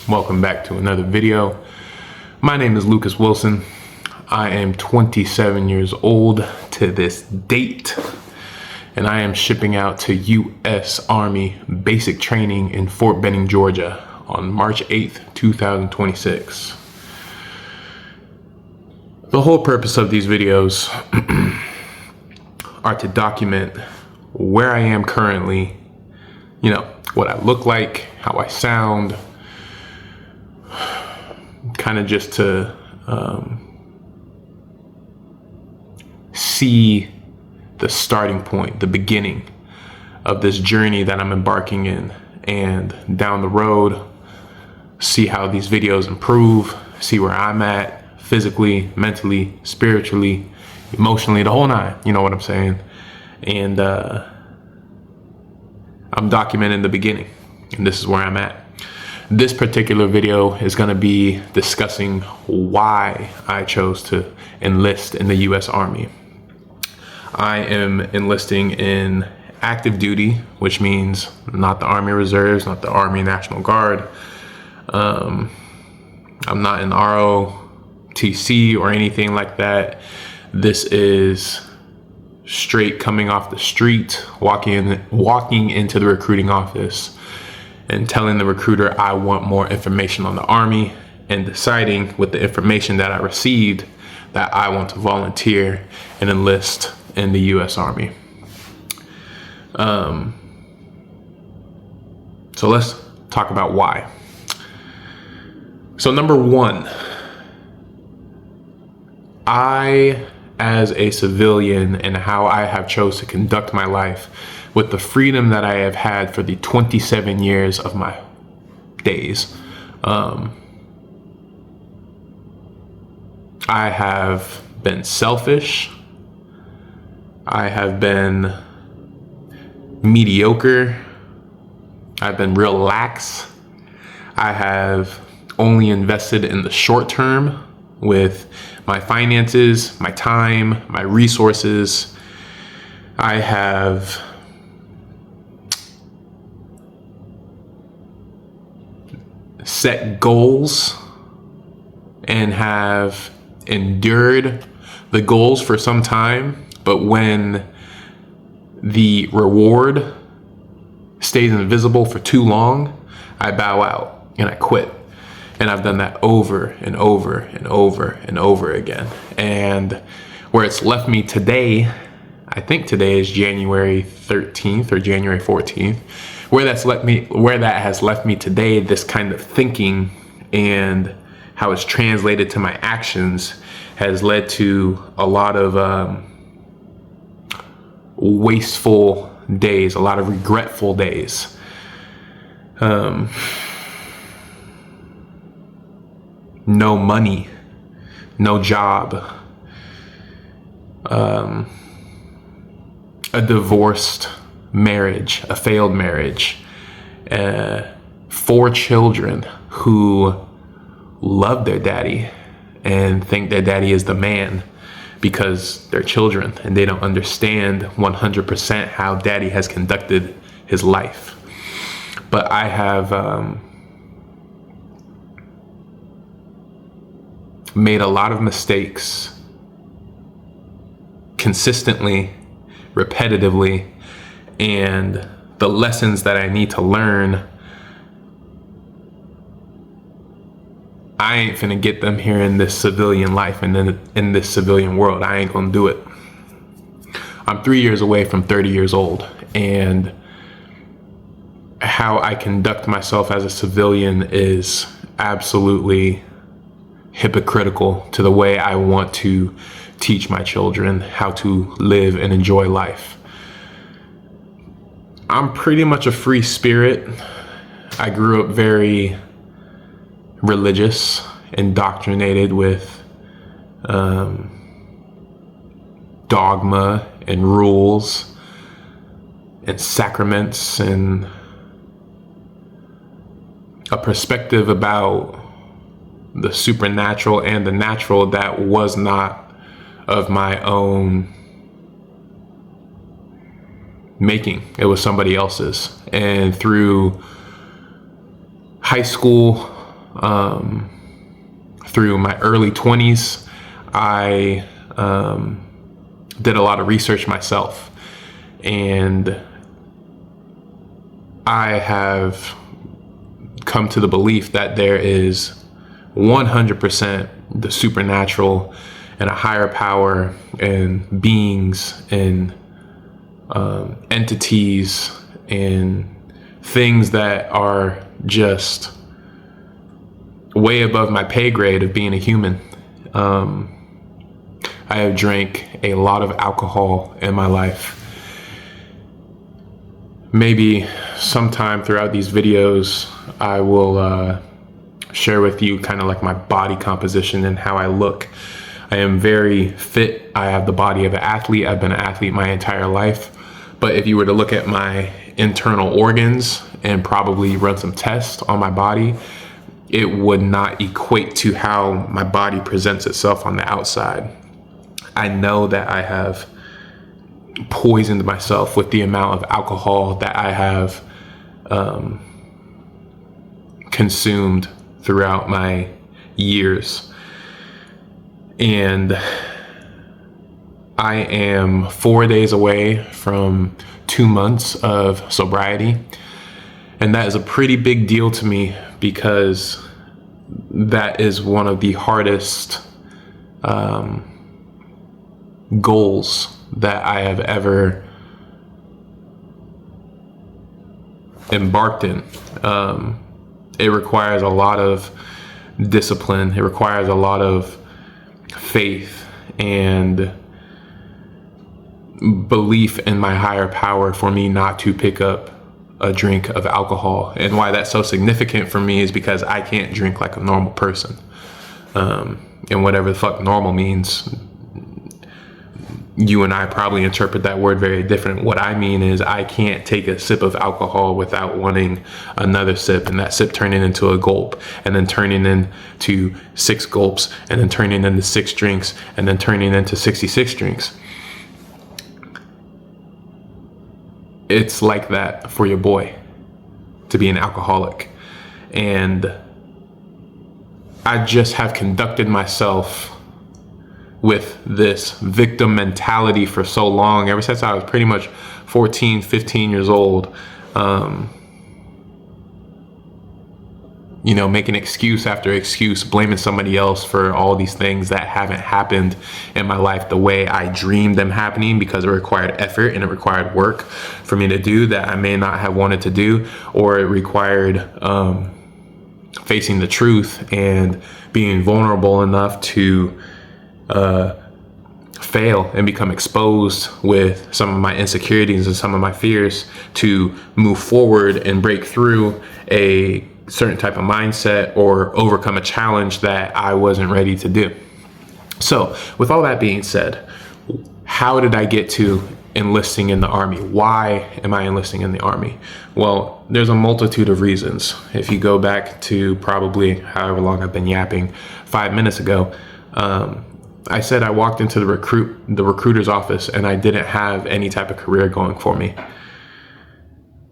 Welcome back to another video. My name is Lucas Wilson. I am 27 years old to this date, and I am shipping out to U.S. Army basic training in Fort Benning, Georgia on March 8th, 2026. The whole purpose of these videos are to document where I am currently, what I look like, how I sound, kind of just to see the starting point, the beginning of this journey that I'm embarking in, and down the road, see how these videos improve, see where I'm at physically, mentally, spiritually, emotionally, the whole nine, you know what I'm saying? And I'm documenting the beginning, and this is where I'm at. This particular video is going to be discussing why I chose to enlist in the U.S. Army. I am enlisting in active duty, which means not the Army Reserves, not the Army National Guard. I'm not in ROTC or anything like that. This is straight coming off the street, walking into the recruiting office and telling the recruiter I want more information on the Army, and deciding with the information that I received that I want to volunteer and enlist in the U.S. Army. So let's talk about why. So number one, I, as a civilian, and how I have chose to conduct my life with the freedom that I have had for the 27 years of my days, I have been selfish. I have been mediocre. I've been real lax. I have only invested in the short term with my finances, my time, my resources. I have set goals and have endured the goals for some time, but when the reward stays invisible for too long, I bow out and I quit. And I've done that over and over and over and over again. And where it's left me today, I think today is January 13th or January 14th, where that has left me today, this kind of thinking and how it's translated to my actions has led to a lot of wasteful days, a lot of regretful days. No money, no job, a divorced marriage, a failed marriage, 4 children who love their daddy and think their daddy is the man because they're children and they don't understand 100% how daddy has conducted his life. But I have made a lot of mistakes consistently, repetitively, and the lessons that I need to learn, I ain't finna get them here in this civilian life and then in this civilian world. I ain't gonna do it. I'm 3 years away from 30 years old, and how I conduct myself as a civilian is absolutely hypocritical to the way I want to teach my children how to live and enjoy life. I'm pretty much a free spirit. I grew up very religious, indoctrinated with dogma and rules and sacraments and a perspective about the supernatural and the natural that was not of my own making. It was somebody else's. And through high school, through my early 20s, I did a lot of research myself, and I have come to the belief that there is 100% the supernatural and a higher power and beings and entities and things that are just way above my pay grade of being a human. I have drank a lot of alcohol in my life. Maybe sometime throughout these videos, I will share with you kind of like my body composition and how I look. I am very fit. I have the body of an athlete. I've been an athlete my entire life. But if you were to look at my internal organs and probably run some tests on my body, it would not equate to how my body presents itself on the outside. I know that I have poisoned myself with the amount of alcohol that I have consumed throughout my years. And I am 4 days away from 2 months of sobriety. And that is a pretty big deal to me, because that is one of the hardest goals that I have ever embarked in. It requires a lot of discipline. It requires a lot of faith and belief in my higher power for me not to pick up a drink of alcohol. And why that's so significant for me is because I can't drink like a normal person. And whatever the fuck normal means, you and I probably interpret that word very different. What I mean is I can't take a sip of alcohol without wanting another sip, and that sip turning into a gulp, and then turning into 6 gulps, and then turning into 6 drinks, and then turning into 66 drinks. It's like that for your boy to be an alcoholic. And I just have conducted myself with this victim mentality for so long, ever since I was pretty much 14, 15 years old. Making excuse after excuse, blaming somebody else for all these things that haven't happened in my life the way I dreamed them happening, because it required effort and it required work for me to do that I may not have wanted to do, or it required facing the truth and being vulnerable enough to fail and become exposed with some of my insecurities and some of my fears to move forward and break through a certain type of mindset or overcome a challenge that I wasn't ready to do. So with all that being said, how did I get to enlisting in the Army? Why am I enlisting in the Army? Well, there's a multitude of reasons. If you go back to probably however long I've been yapping, 5 minutes ago, I said I walked into the recruiter's office and I didn't have any type of career going for me.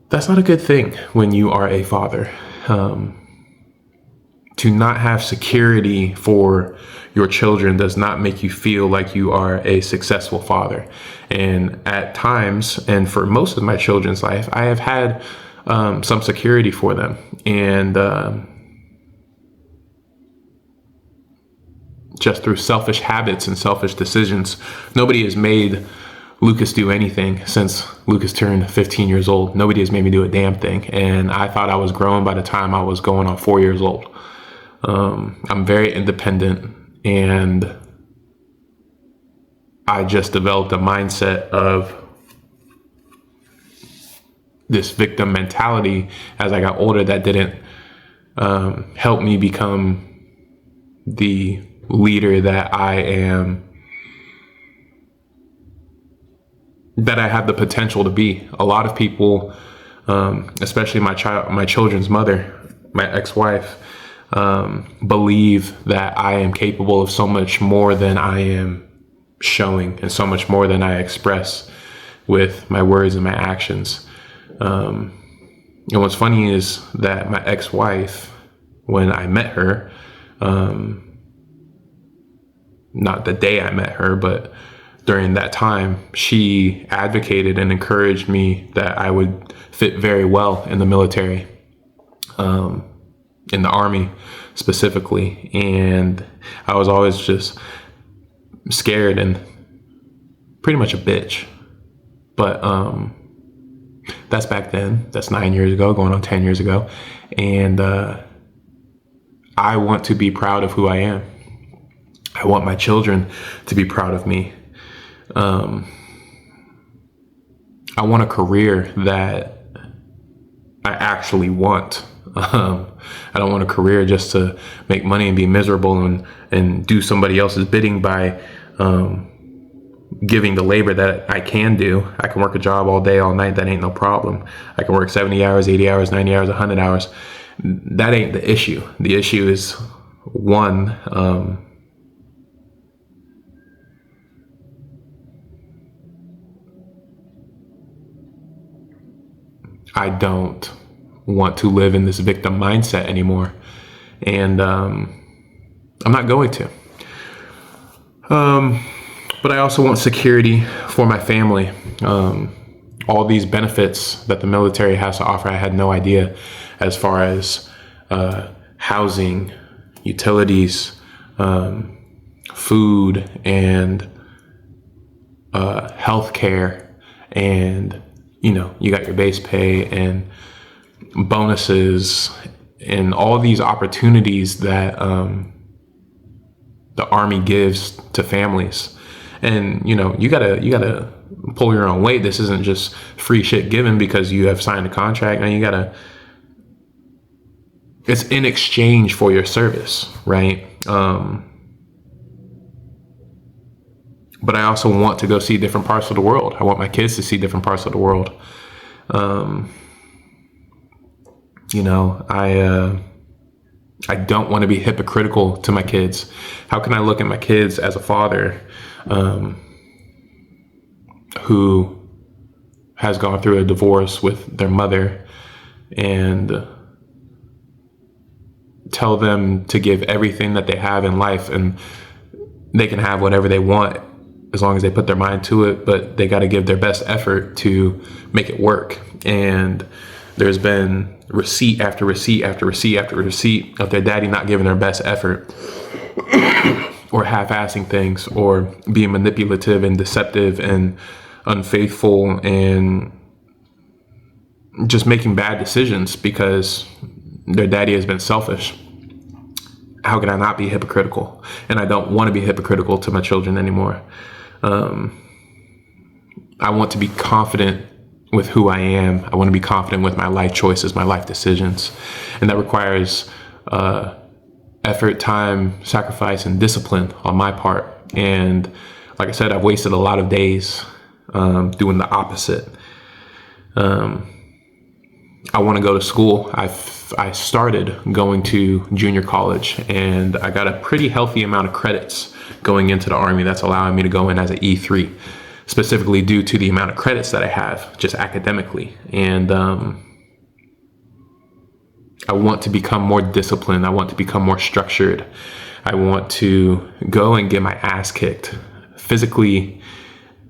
That's not a good thing when you are a father. To not have security for your children does not make you feel like you are a successful father. And at times, and for most of my children's life, I have had some security for them. And just through selfish habits and selfish decisions, nobody has made Lucas do anything since Lucas turned 15 years old. Nobody has made me do a damn thing. And I thought I was grown by the time I was going on 4 years old. I'm very independent, and I just developed a mindset of this victim mentality as I got older that didn't help me become the leader that I am, that I have the potential to be. A lot of people, especially my children's mother, my ex-wife, believe that I am capable of so much more than I am showing, and so much more than I express with my words and my actions. And what's funny is that my ex-wife, when I met her. Not the day I met her, but during that time, she advocated and encouraged me that I would fit very well in the military, in the Army specifically. And I was always just scared and pretty much a bitch. But that's back then. That's 9 years ago, going on 10 years ago. And I want to be proud of who I am. I want my children to be proud of me. I want a career that I actually want. I don't want a career just to make money and be miserable and do somebody else's bidding by giving the labor that I can do. I can work a job all day, all night. That ain't no problem. I can work 70 hours, 80 hours, 90 hours, 100 hours. That ain't the issue. The issue is, one, I don't want to live in this victim mindset anymore. And I'm not going to. But I also want security for my family. All these benefits that the military has to offer, I had no idea, as far as housing, utilities, food, and healthcare, and you got your base pay and bonuses and all these opportunities that the Army gives to families. And you gotta pull your own weight. This isn't just free shit given because you have signed a contract. Now it's in exchange for your service, right? But I also want to go see different parts of the world. I want my kids to see different parts of the world. I don't want to be hypocritical to my kids. How can I look at my kids as a father who has gone through a divorce with their mother and tell them to give everything that they have in life, and they can have whatever they want as long as they put their mind to it, but they got to give their best effort to make it work. And there's been receipt after receipt after receipt after receipt of their daddy not giving their best effort or half-assing things or being manipulative and deceptive and unfaithful and just making bad decisions because their daddy has been selfish. How can I not be hypocritical? And I don't want to be hypocritical to my children anymore. I want to be confident with who I am. I want to be confident with my life choices, my life decisions. And that requires effort, time, sacrifice, and discipline on my part. And like I said, I've wasted a lot of days doing the opposite. I want to go to school. I started going to junior college, and I got a pretty healthy amount of credits going into the Army that's allowing me to go in as an E3, specifically due to the amount of credits that I have just academically. And I want to become more disciplined. I want to become more structured. I want to go and get my ass kicked. Physically,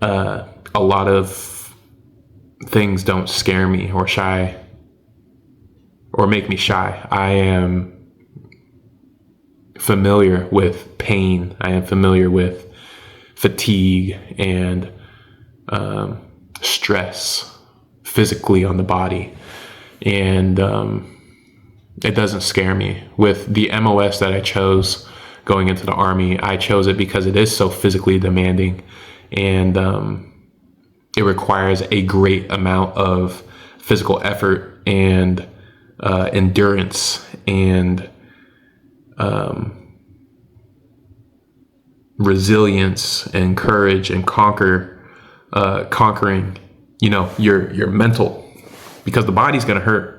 a lot of things don't scare me or make me shy. I am familiar with pain. I am familiar with fatigue and stress physically on the body. And it doesn't scare me. With the MOS that I chose going into the Army, I chose it because it is so physically demanding, and it requires a great amount of physical effort and endurance and resilience and courage and conquering, your mental, because the body's gonna hurt.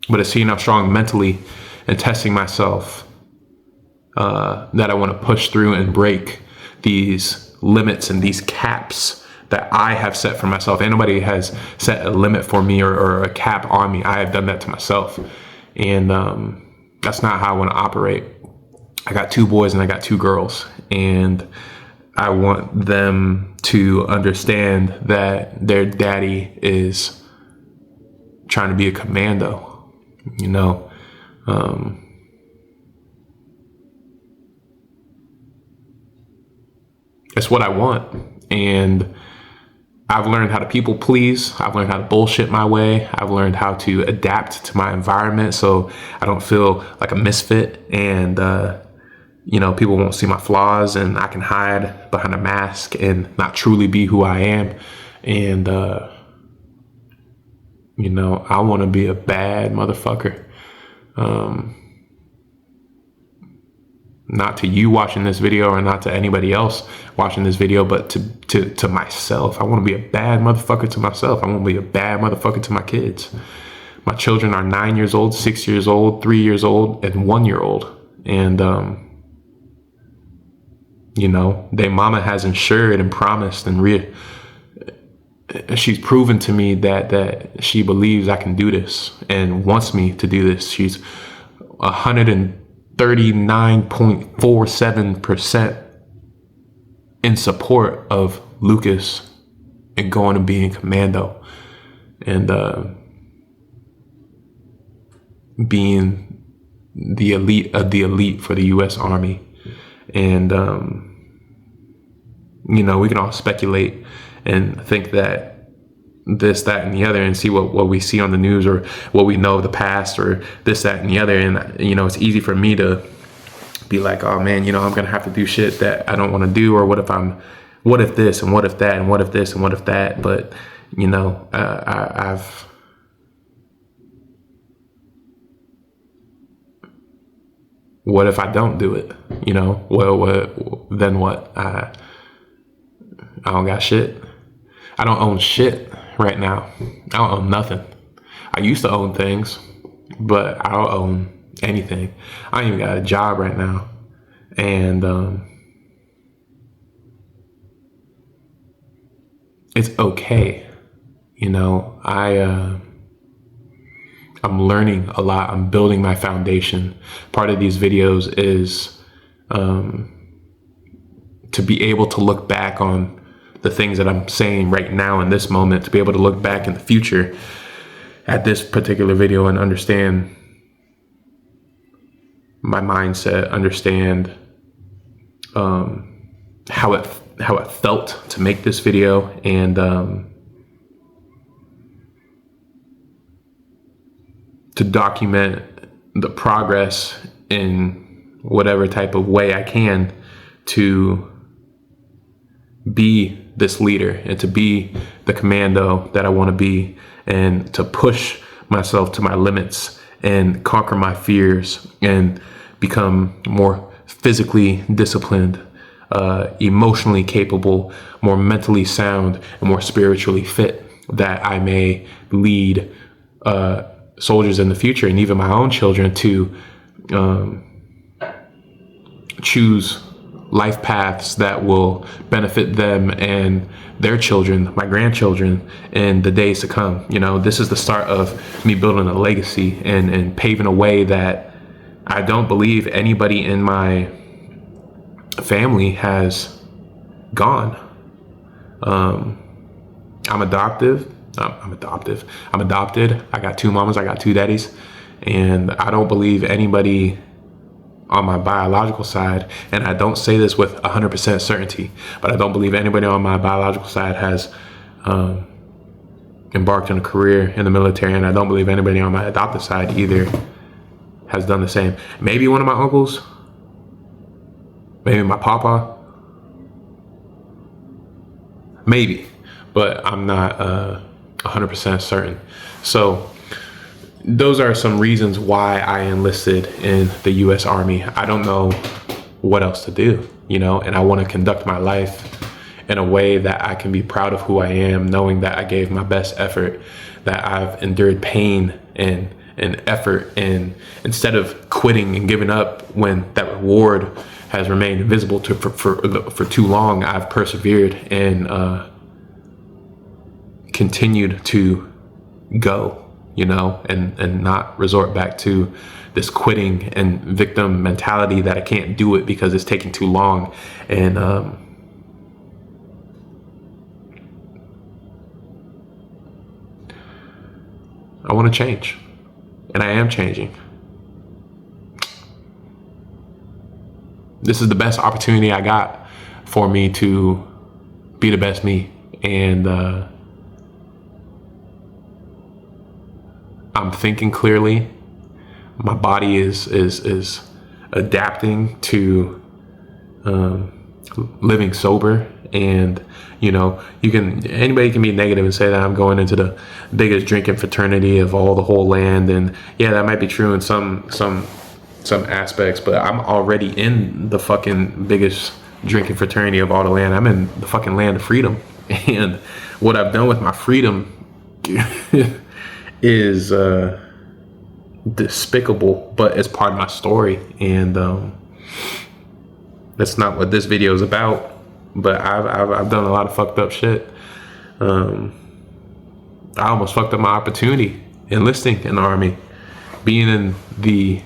But it's seeing how strong mentally and testing myself that I want to push through and break these limits and these caps that I have set for myself. Anybody has set a limit for me or a cap on me. I have done that to myself. And that's not how I want to operate. I got 2 boys and I got 2 girls. And I want them to understand that their daddy is trying to be a commando, you know. It's what I want. And I've learned how to people please. I've learned how to bullshit my way. I've learned how to adapt to my environment so I don't feel like a misfit, and you know, people won't see my flaws, and I can hide behind a mask and not truly be who I am. And you know, I want to be a bad motherfucker. Not to you watching this video, or not to anybody else watching this video, but to myself. I want to be a bad motherfucker to myself. I want to be a bad motherfucker to my kids. My children are 9 years old, 6 years old, 3 years old, and 1 year old. And, you know, their mama has ensured and promised and she's proven to me that she believes I can do this and wants me to do this. She's 139.47% in support of Lucas and going and being commando and being the elite of the elite for the U.S. Army. And you know, we can all speculate and think that this, that, and the other, and see what we see on the news or what we know of the past or this, that, and the other. And, you know, it's easy for me to be like, oh man, you know, I'm going to have to do shit that I don't want to do. Or what if this and what if that and what if this and what if that? But, you know, what if I don't do it? You know, well, then what? I don't got shit. I don't own shit right now. I don't own nothing. I used to own things, but I don't own anything. I ain't even got a job right now. And it's okay. You know, I'm learning a lot. I'm building my foundation. Part of these videos is to be able to look back on the things that I'm saying right now in this moment, to be able to look back in the future at this particular video and understand my mindset, understand how it felt to make this video, and to document the progress in whatever type of way I can to be this leader and to be the commando that I want to be, and to push myself to my limits and conquer my fears and become more physically disciplined, emotionally capable, more mentally sound, and more spiritually fit, that I may lead soldiers in the future, and even my own children, to choose life paths that will benefit them and their children, my grandchildren, in the days to come. You know, this is the start of me building a legacy and paving a way that I don't believe anybody in my family has gone. I'm adopted. I got 2 mamas, I got 2 daddies, and I don't believe anybody on my biological side, and I don't say this with 100% certainty, but I don't believe anybody on my biological side has embarked on a career in the military, and I don't believe anybody on my adopted side either has done the same. Maybe one of my uncles, maybe my papa, maybe, but I'm not 100% certain. So those are some reasons why I enlisted in the U.S. Army. I don't know what else to do, you know, and I want to conduct my life in a way that I can be proud of who I am, knowing that I gave my best effort, that I've endured pain and effort, and instead of quitting and giving up when that reward has remained invisible for too long, I've persevered and continued to go, you know, and not resort back to this quitting and victim mentality that I can't do it because it's taking too long. And I want to change, and I am changing. This is the best opportunity I got for me to be the best me. And I'm thinking clearly. My body is adapting to living sober. And you know, anybody can be negative and say that I'm going into the biggest drinking fraternity of all the whole land, and yeah, that might be true in some aspects, but I'm already in the fucking biggest drinking fraternity of all the land. I'm in the fucking land of freedom, and what I've done with my freedom is despicable, but it's part of my story. And that's not what this video is about. But I've done a lot of fucked up shit. I almost fucked up my opportunity enlisting in the Army, being in the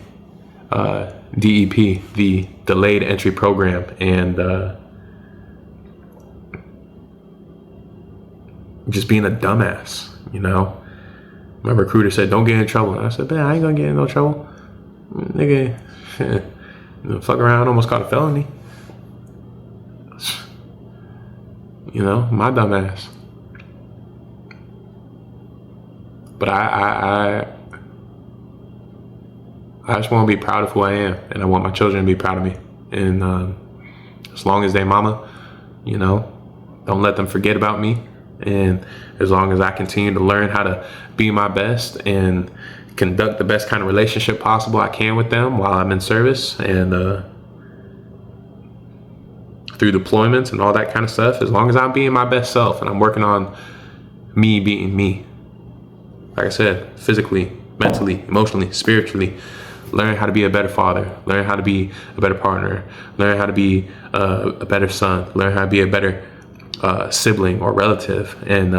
DEP, the delayed entry program, and just being a dumbass, you know. My recruiter said, "Don't get in trouble." And I said, "Man, I ain't gonna get in no trouble. Nigga, fuck around, almost caught a felony. You know, my dumb ass." But I just want to be proud of who I am, and I want my children to be proud of me. And as long as they mama, you know, don't let them forget about me. And as long as I continue to learn how to be my best and conduct the best kind of relationship possible I can with them while I'm in service, and through deployments and all that kind of stuff, as long as I'm being my best self and I'm working on me being me, like I said, physically, mentally, emotionally, spiritually, learn how to be a better father, learn how to be a better partner, learn how to be a better son, learn how to be a better sibling or relative. And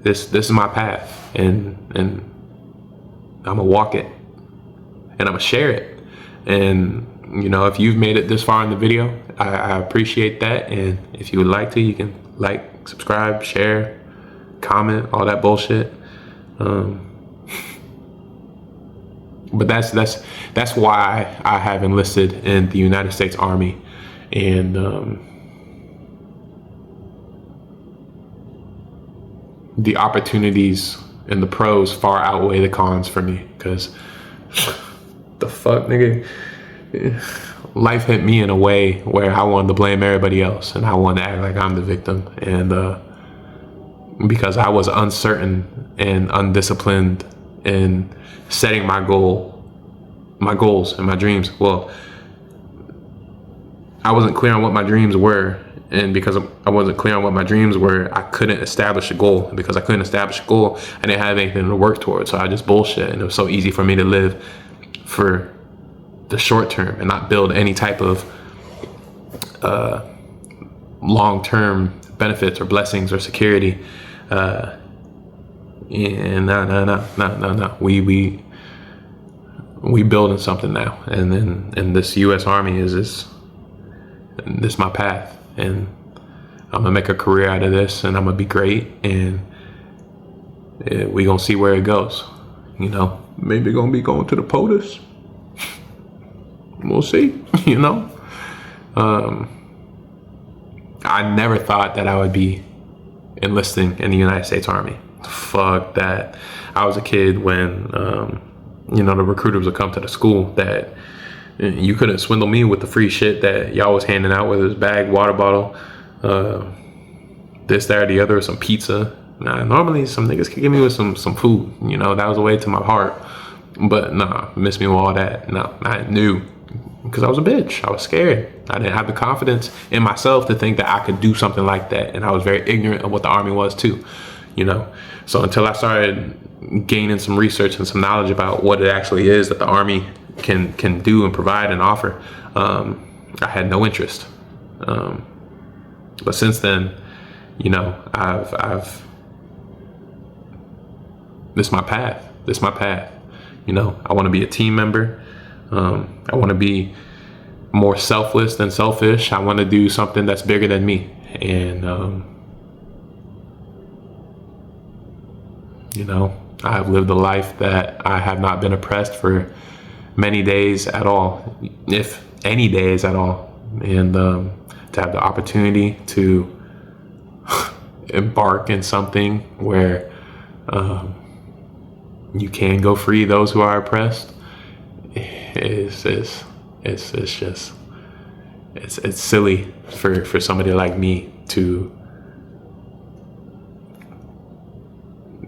this is my path, and I'm gonna walk it, and I'm gonna share it. And you know, if you've made it this far in the video, I appreciate that. And if you would like to, you can like, subscribe, share, comment, all that bullshit. But that's why I have enlisted in the United States Army. And the opportunities and the pros far outweigh the cons for me, because the fuck, nigga, life hit me in a way where I wanted to blame everybody else, and I wanted to act like I'm the victim. And because I was uncertain and undisciplined in setting my goals and my dreams. Well, I wasn't clear on what my dreams were, and because I wasn't clear on what my dreams were, I couldn't establish a goal. And because I couldn't establish a goal, I didn't have anything to work towards. So I just bullshit, and it was so easy for me to live for the short term and not build any type of long-term benefits or blessings or security. And no. We building something now, and this U.S. Army is this my path, and I'm gonna make a career out of this, and I'm gonna be great, and we gonna see where it goes. You know, maybe gonna be going to the POTUS. We'll see. You know, I never thought that I would be enlisting in the United States Army. Fuck that. I was a kid when you know, the recruiters would come to the school that you couldn't swindle me with the free shit that y'all was handing out, whether it was bag, water bottle, this, that, or the other, some pizza. Nah, normally some niggas could give me with some food, you know, that was a way to my heart. But nah, miss me with all that. No, I knew, because I was a bitch. I was scared. I didn't have the confidence in myself to think that I could do something like that. And I was very ignorant of what the Army was too, you know. So until I started gaining some research and some knowledge about what it actually is that the Army can do and provide and offer, I had no interest. But since then, you know, this is my path. This is my path. You know, I want to be a team member. I want to be more selfless than selfish. I want to do something that's bigger than me. And, you know, I've lived a life that I have not been oppressed for many days at all, if any days at all. And to have the opportunity to embark in something where you can go free those who are oppressed it's silly for somebody like me to,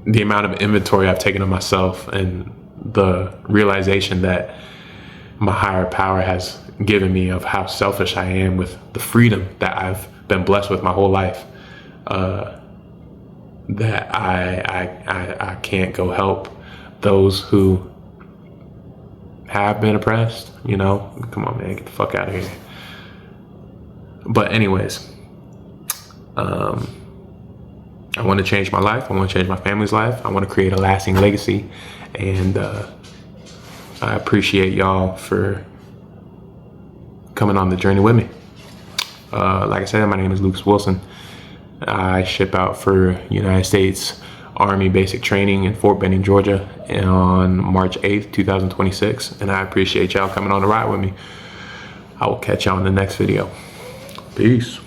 the amount of inventory I've taken of myself and the realization that my higher power has given me of how selfish I am with the freedom that I've been blessed with my whole life, that I can't go help those who have been oppressed. You know, come on, man, get the fuck out of here. But anyways, I want to change my life. I want to change my family's life. I want to create a lasting legacy. And I appreciate y'all for coming on the journey with me. Like I said, my name is Lucas Wilson. I ship out for United States Army basic training in Fort Benning, Georgia on March 8th, 2026. And I appreciate y'all coming on the ride with me. I will catch y'all in the next video. Peace.